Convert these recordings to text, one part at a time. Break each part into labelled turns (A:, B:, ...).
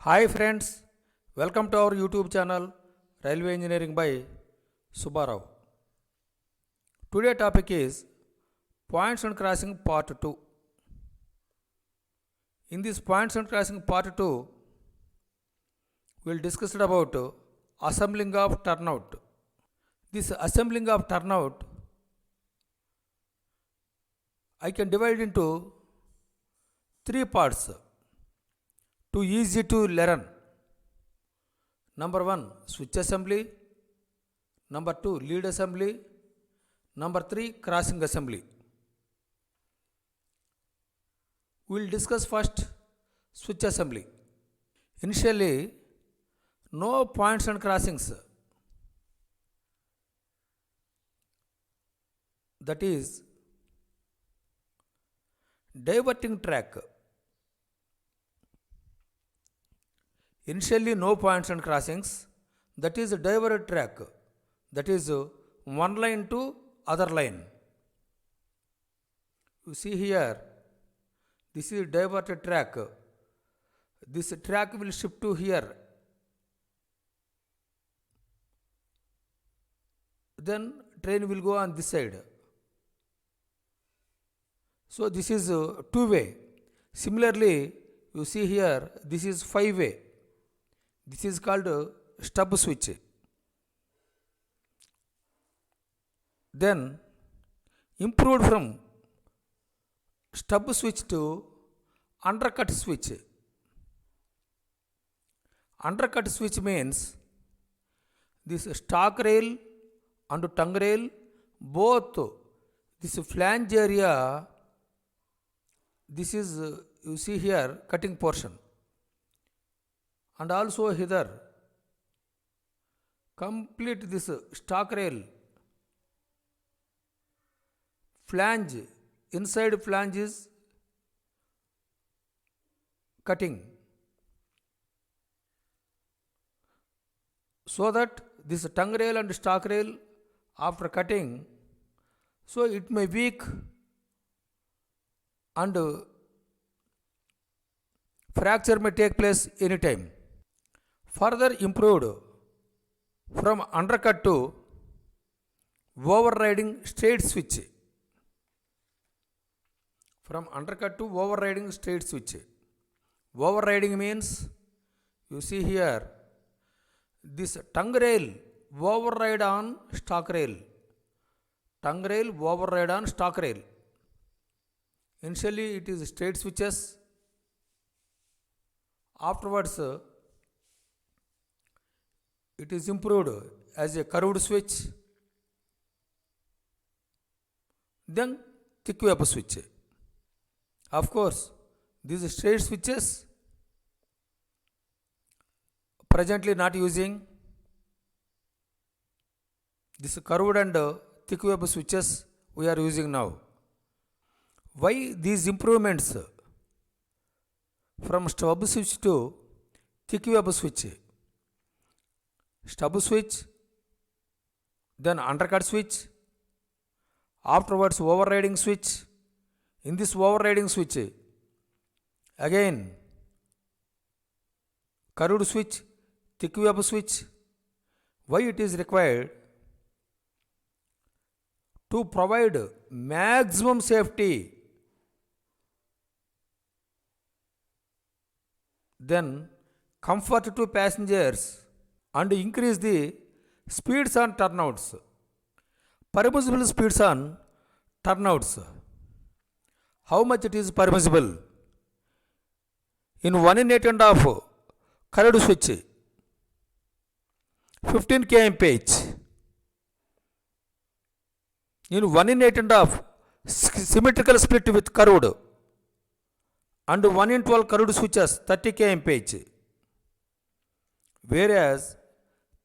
A: Hi friends, welcome to our YouTube channel Railway Engineering by Subbarao. Today topic is points and crossing part 2. In this points and crossing part 2, we will discuss about assembling of turnout. This assembling of turnout I can divide into three parts to easy to learn. Number 1, switch assembly. Number 2, lead assembly. Number 3, crossing assembly. We will discuss first switch assembly. Initially, no points and crossings. That is diverting track. Initially no points and crossings, that is a diverted track, that is one line to other line. You see here, this is diverted track. This track will shift to here. Then train will go on this side. So this is two-way. Similarly, you see here, this is five-way. This is called stub switch. Then improved from stub switch to undercut switch. Undercut switch means this stock rail and tongue rail, both this flange area, this is you see here cutting portion, and also hither complete this stock rail, flange, inside flange is cutting, so that this tongue rail and stock rail after cutting, so it may weak and fracture may take place anytime. Further improved from undercut to overriding straight switch. From undercut to overriding straight switch. Overriding means, you see here, this tongue rail override on stock rail. Tongue rail override on stock rail. Initially it is straight switches. Afterwards it is improved as a curved switch. Then thick web switch. Of course, these straight switches presently not using. This curved and thick web switches we are using now. Why these improvements from stub switch to thick web switch? Stub switch, then undercut switch, afterwards overriding switch. In this overriding switch, again curved switch, thick web switch. Why it is required? To provide maximum safety. Then comfort to passengers and increase the speeds on turnouts. Permissible speeds on turnouts. How much it is permissible? In 1 in 8.5 curved switch, 15 kmph. In 1 in 8.5 symmetrical split with curved, and 1 in 12 curved switches, 30 kmph. Whereas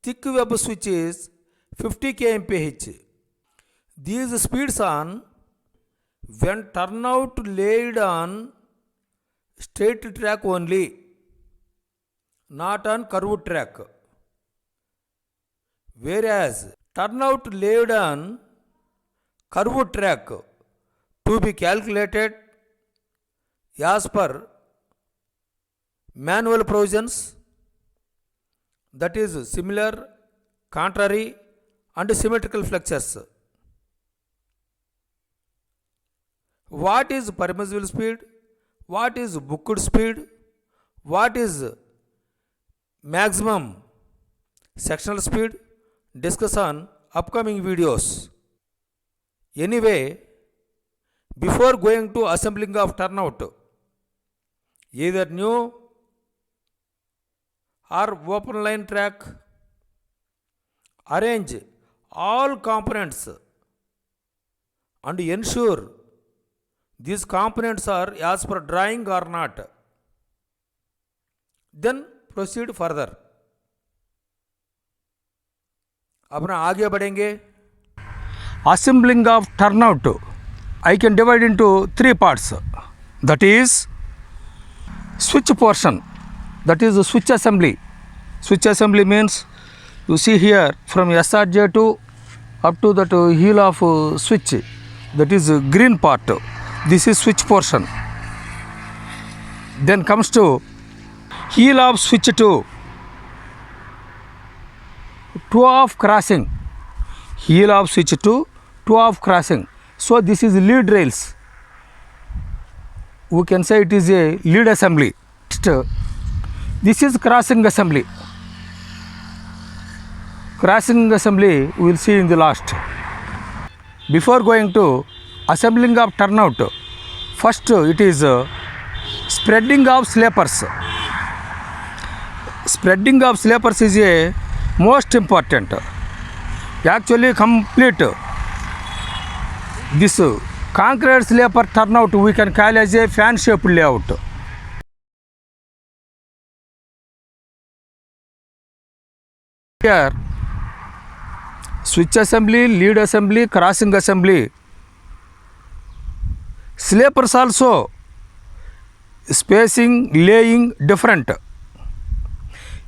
A: thick web switch is 50 kmph. These speeds on when turnout laid on straight track only, not on curved track. Whereas turnout laid on curved track to be calculated as per manual provisions, that is similar, contrary and symmetrical flexures. What is permissible speed? What is booked speed? What is maximum sectional speed? Discuss on upcoming videos. Anyway, before going to assembling of turnout, either new or open line track, arrange all components and ensure these components are as per drawing or not. Then proceed further. अपना आगे बढ़ेंगे. Assembling of turnout, I can divide into three parts. That is switch portion, that is switch assembly. Switch assembly means you see here from SRJ to up to that heel of switch, that is green part. This is switch portion. Then comes to heel of switch to two of crossing, heel of switch to two of crossing. So this is lead rails. We can say it is a lead assembly. This is crossing assembly. Crossing assembly we will see in the last. Before going to assembling of turnout, first it is spreading of sleepers. Spreading of sleepers is a most important. Actually complete this concrete sleeper turnout we can call as a fan shaped layout. Here switch assembly, lead assembly, crossing assembly. Sleepers also spacing, laying different.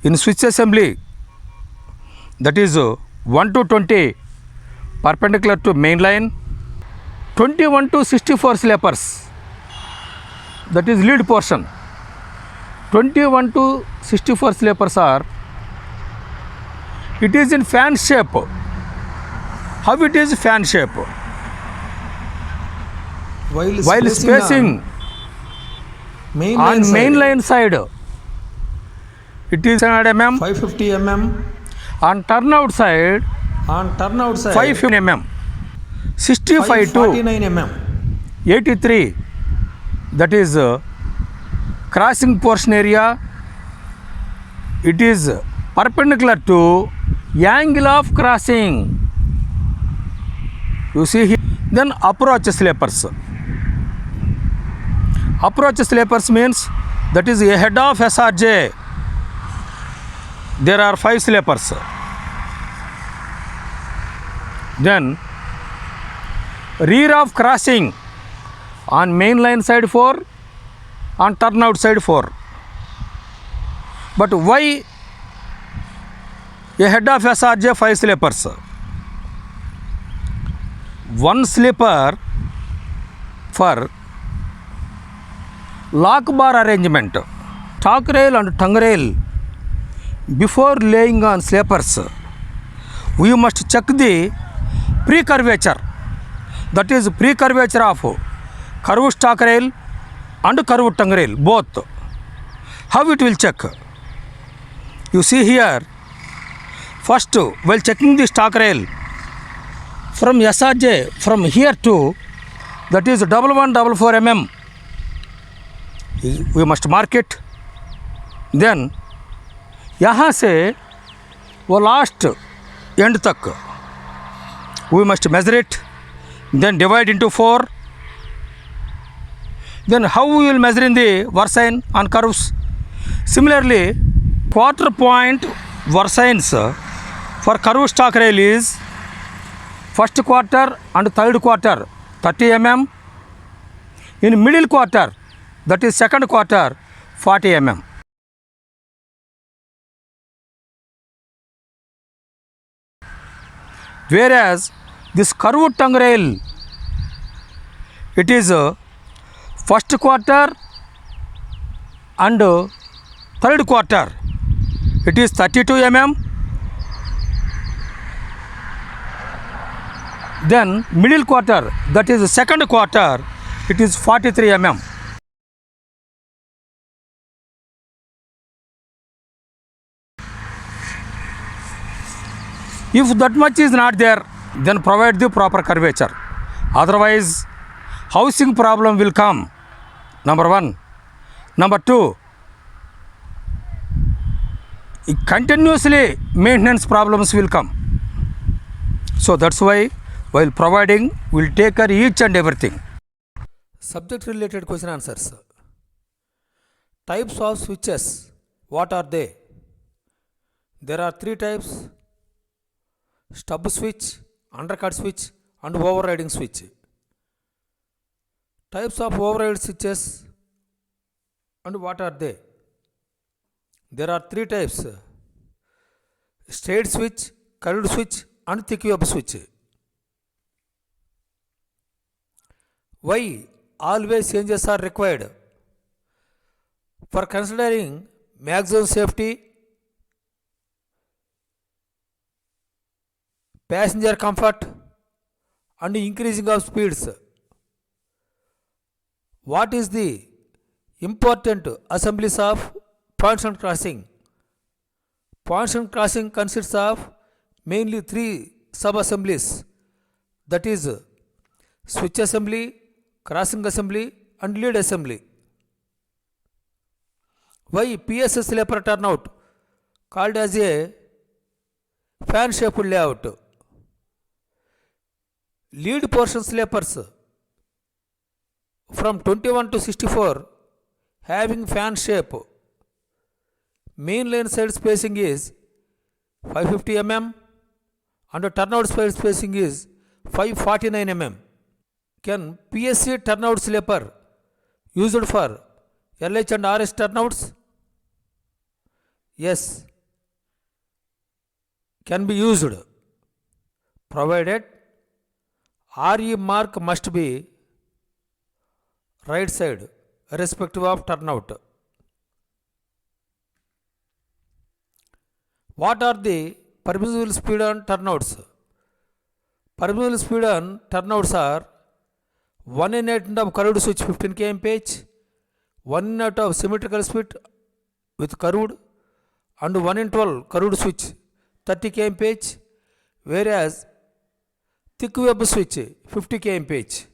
A: In switch assembly, that is 1 to 20 perpendicular to main line, 21 to 64 sleepers, that is lead portion. 21 to 64 sleepers are, it is in fan shape. How it is fan shape? While spacing on main line side, it is 100 mm,
B: 550 mm.
A: On turnout side, 550 mm, 65 to
B: 49 mm.
A: 83, that is crossing portion area. It is perpendicular to angle of crossing. You see here. Then approach sleepers. Approach sleepers means that is ahead of SRJ. There are 5 sleepers. Then rear of crossing, on main line side 4, on turnout side 4. But why ahead of SRJ 5 sleepers? One sleeper for lock bar arrangement. Stock rail and tongue rail. Before laying on sleepers, we must check the pre-curvature. That is pre-curvature of curved stock rail and curved tongue rail, both. How it will check? You see here, first while checking the stock rail, from SRJ, from here to, that is 1144 mm, we must mark it. Then यहाँ से वो last and तक we must measure it, then divide into 4. Then how we will measure in the versine on curves? Similarly, quarter point versines for curve stock rail is first quarter and third quarter 30 mm, in middle quarter, that is second quarter, 40 mm. Whereas this curved tongue rail, it is first quarter and third quarter, it is 32 mm. Then middle quarter, that is the second quarter, it is 43 mm. If that much is not there, then provide the proper curvature. Otherwise, housing problem will come. Number one. Number two, continuously maintenance problems will come. So that's why while providing, we'll take care each and everything. Subject related question answers. Types of switches, what are they? There are three types: stub switch, undercut switch, and overriding switch. Types of override switches and what are they? There are three types: straight switch, curved switch, and thick web switch. Why always changes are required? For considering maximum safety, passenger comfort, and increasing of speeds. What is the important assemblies of points and crossing? Points and crossing consists of mainly three sub-assemblies, that is switch assembly, crossing assembly, and lead assembly. Why PSS leper turnout called as a fan shaped layout? Lead portion slippers from 21 to 64 having fan shape. Main line side spacing is 550 mm and turnout side spacing is 549 mm. Can PSC turnout slipper used for LH and RS turnouts? Yes, can be used, provided RE mark must be right side irrespective of turnout. What are the permissible speed on turnouts? Permissible speed on turnouts are 1 in 8 of curved switch 15 kmph, 1 in 8 of symmetrical speed with curved, and 1 in 12 curved switch 30 kmph, whereas thick web switch 50 kmph.